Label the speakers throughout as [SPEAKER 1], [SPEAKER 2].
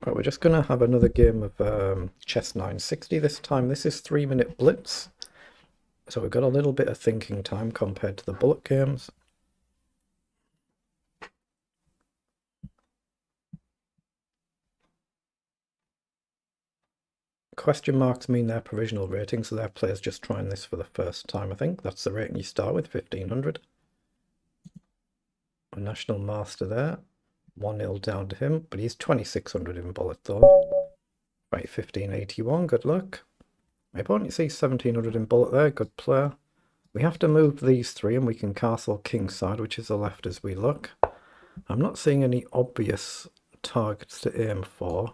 [SPEAKER 1] Right, we're just going to have another game of chess960 this time. This is 3-minute blitz, so we've got a little bit of thinking time compared to the bullet games. Question marks mean their provisional rating, so their player's just trying this for the first time, I think. That's the rating you start with, 1500. A national master there. 1-0 down to him, but he's 2600 in bullet though. Right, 1581, good luck. My opponent, you see 1700 in bullet there, good player. We have to move these three and we can castle kingside, which is the left as we look. I'm not seeing any obvious targets to aim for.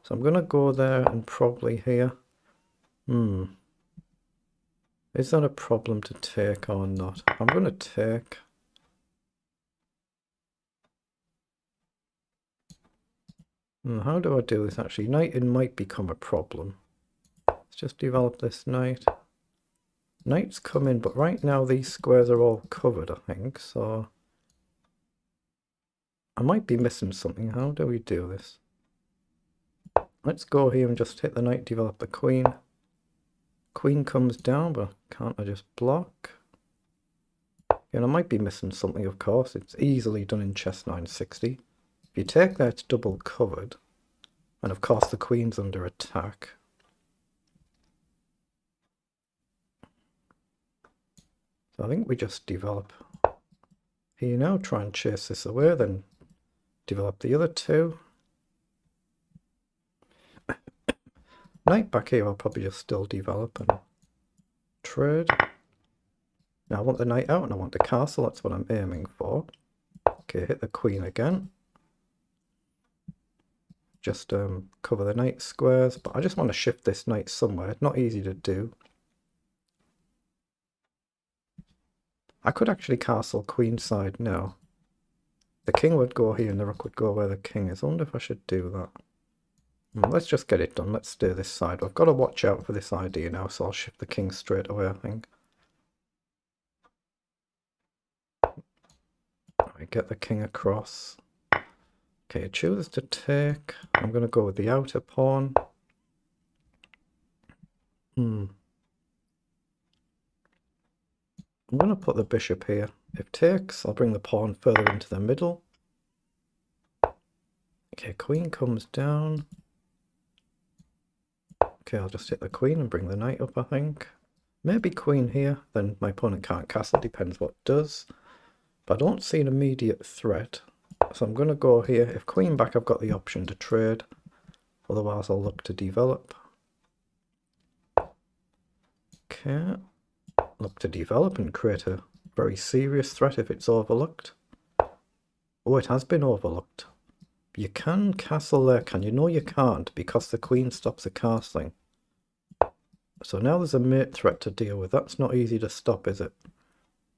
[SPEAKER 1] So I'm going to go there and probably here. Is that a problem to take or not? I'm going to take. How do I do this actually? Knighting might become a problem. Let's just develop this knight. Knights come in, but right now these squares are all covered, I think, so I might be missing something. How do we do this? Let's go here and just hit the knight, develop the queen. Queen comes down, but can't I just block? And I might be missing something, of course. It's easily done in chess960. If you take that, it's double covered. And of course the queen's under attack. So I think we just develop here now, try and chase this away, then develop the other two. Knight back here I'll probably just still develop and trade. Now I want the knight out and I want the castle, that's what I'm aiming for. Okay, hit the queen again. Just cover the knight squares, but I just want to shift this knight somewhere. It's not easy to do. I could actually castle queenside now. The king would go here and the rook would go where the king is. I wonder if I should do that. Let's just get it done. Let's stay this side. I've got to watch out for this idea now, so I'll shift the king straight away, I think. I get the king across. Okay, it chooses to take. I'm going to go with the outer pawn. I'm going to put the bishop here. If takes, I'll bring the pawn further into the middle. Okay, queen comes down. Okay, I'll just hit the queen and bring the knight up, I think. Maybe queen here, then my opponent can't castle, depends what it does. But I don't see an immediate threat. So I'm going to go here. If queen back, I've got the option to trade. Otherwise, I'll look to develop. Okay. Look to develop and create a very serious threat if it's overlooked. Oh, it has been overlooked. You can castle there, can you? No, you can't, because the queen stops the castling. So now there's a mate threat to deal with. That's not easy to stop, is it?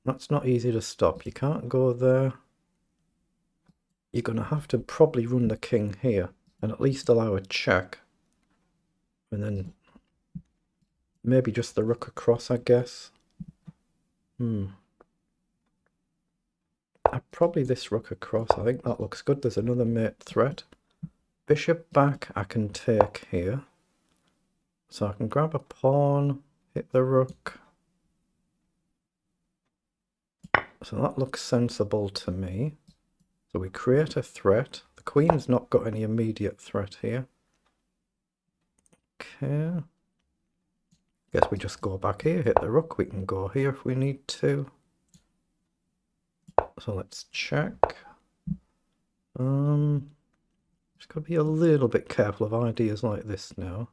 [SPEAKER 1] That's not easy to stop. You can't go there. You're going to have to probably run the king here and at least allow a check. And then maybe just the rook across, I guess. Probably this rook across. I think that looks good. There's another mate threat. Bishop back, I can take here. So I can grab a pawn, hit the rook. So that looks sensible to me. So we create a threat. The queen's not got any immediate threat here. Okay. Guess we just go back here, hit the rook. We can go here if we need to. So let's check. Just got to be a little bit careful of ideas like this now.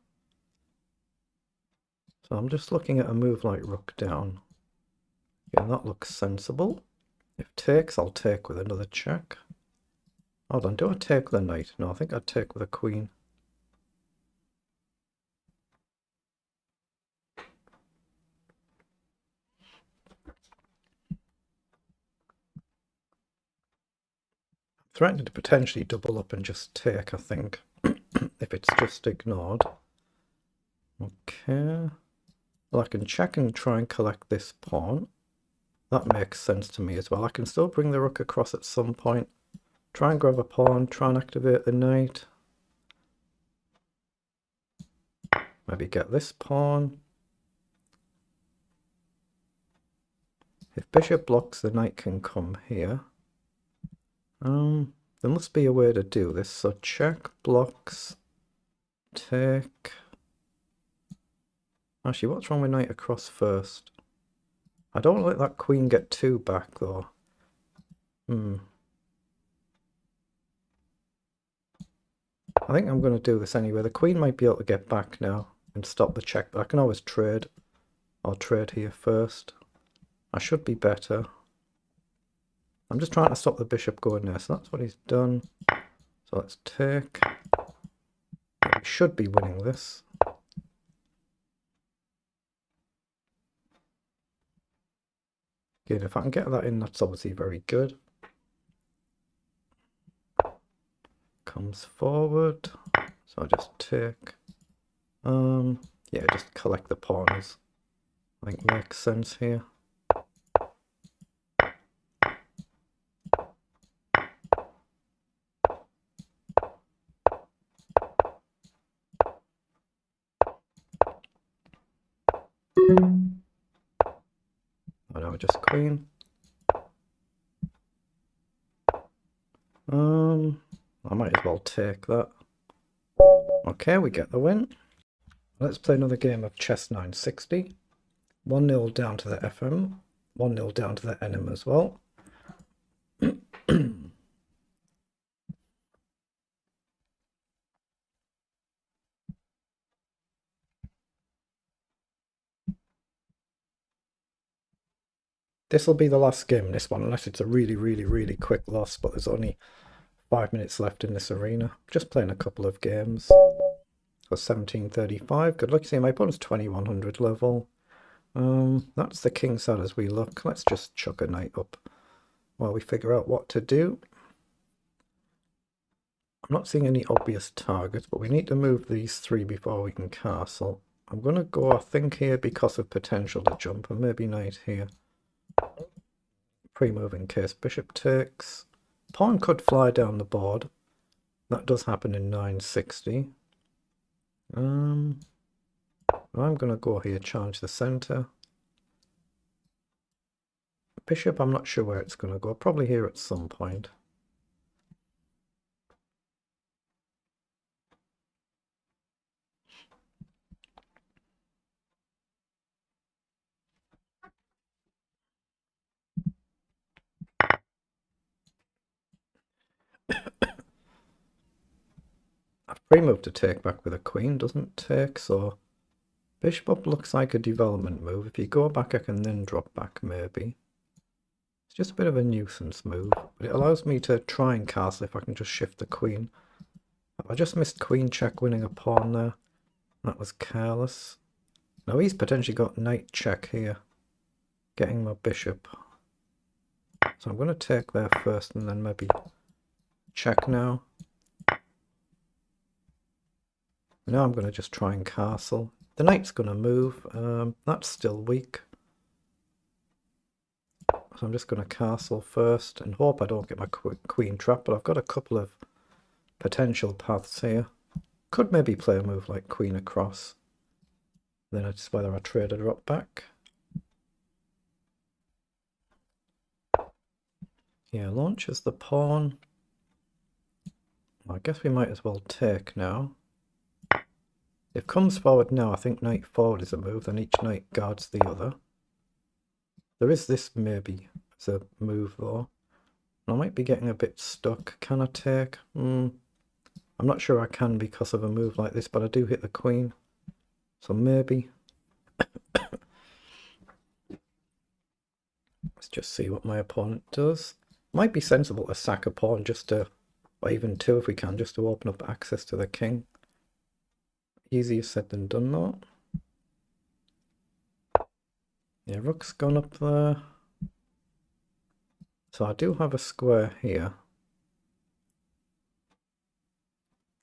[SPEAKER 1] So I'm just looking at a move like rook down. Yeah, that looks sensible. If takes, I'll take with another check. Hold on, do I take with a knight? No, I think I'd take with a queen. Threatening to potentially double up and just take, I think, if it's just ignored. Okay. Well, I can check and try and collect this pawn. That makes sense to me as well. I can still bring the rook across at some point. Try and grab a pawn, try and activate the knight. Maybe get this pawn. If bishop blocks, the knight can come here. There must be a way to do this. So check, blocks, take. Actually, what's wrong with knight across first? I don't let that queen get 2 back though. I think I'm going to do this anyway. The queen might be able to get back now and stop the check, but I can always trade. I'll trade here first. I should be better. I'm just trying to stop the bishop going there, so that's what he's done. So let's take. We should be winning this. Again, if I can get that in, that's obviously very good. Comes forward, so I just take. Yeah, just collect the pawns. I think makes sense here. Oh no, just queen. I might as well take that. Okay, we get the win. Let's play another game of chess960. 1-0 down to the FM, 1-0 down to the NM as well. This will be the last game, this one, unless it's a really quick loss, but there's only 5 minutes left in this arena. Just playing a couple of games. So 1735, good luck. See, my opponent's 2100 level. That's the king side as we look. Let's just chuck a knight up while we figure out what to do. I'm not seeing any obvious targets, but we need to move these 3 before we can castle. I'm going to go, I think, here because of potential to jump, and maybe knight here. Pre-move in case bishop takes. Pawn could fly down the board. That does happen in 960. I'm going to go here, challenge the center. Bishop, I'm not sure where it's going to go. Probably here at some point. I've pre-moved to take back with a queen, doesn't take, so bishop up looks like a development move. If you go back, I can then drop back maybe. It's just a bit of a nuisance move, but it allows me to try and castle if I can just shift the queen. I just missed queen check winning a pawn there. That was careless. Now he's potentially got knight check here, getting my bishop. So I'm going to take there first and then maybe check now. Now I'm going to just try and castle. The knight's going to move. That's still weak. So I'm just going to castle first and hope I don't get my queen trapped, but I've got a couple of potential paths here. Could maybe play a move like queen across. Then it's whether I trade or drop back. Yeah, launches the pawn. I guess we might as well take now. If comes forward now, I think knight forward is a move, then each knight guards the other. There is this maybe as a move though. I might be getting a bit stuck. Can I take? I'm not sure I can because of a move like this, but I do hit the queen. So maybe. Let's just see what my opponent does. Might be sensible to sack a pawn just to, or even 2 if we can, just to open up access to the king. Easier said than done though. Yeah, rook's gone up there. So I do have a square here.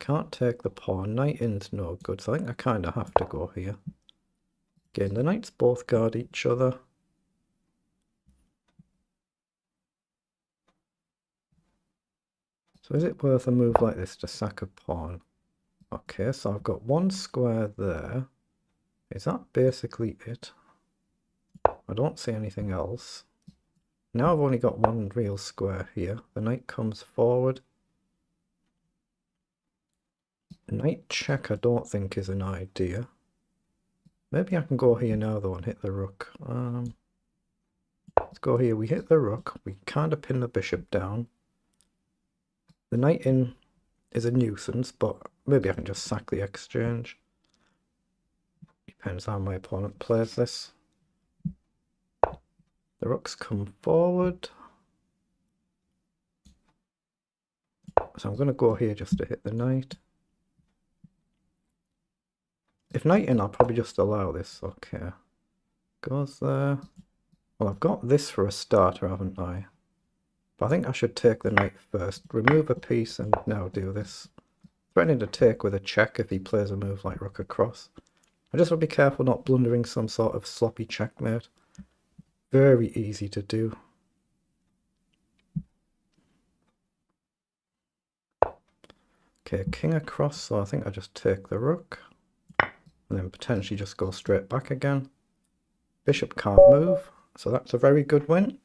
[SPEAKER 1] Can't take the pawn. Knight in's no good, so I think I kind of have to go here. Again, the knights both guard each other. So is it worth a move like this to sack a pawn? Okay, so I've got one square there. Is that basically it? I don't see anything else. Now I've only got one real square here. The knight comes forward. Knight check I don't think is an idea. Maybe I can go here now though and hit the rook. Let's go here. We hit the rook. We kind of pin the bishop down. The knight in is a nuisance, but maybe I can just sack the exchange. Depends how my opponent plays this. The rooks come forward. So I'm going to go here just to hit the knight. If knight in, I'll probably just allow this. Okay. Goes there. Well, I've got this for a starter, haven't I? But I think I should take the knight first. Remove a piece and now do this. Threatening to take with a check if he plays a move like rook across. I just want to be careful not blundering some sort of sloppy checkmate. Very easy to do. Okay, king across, so I think I just take the rook. And then potentially just go straight back again. Bishop can't move, so that's a very good win.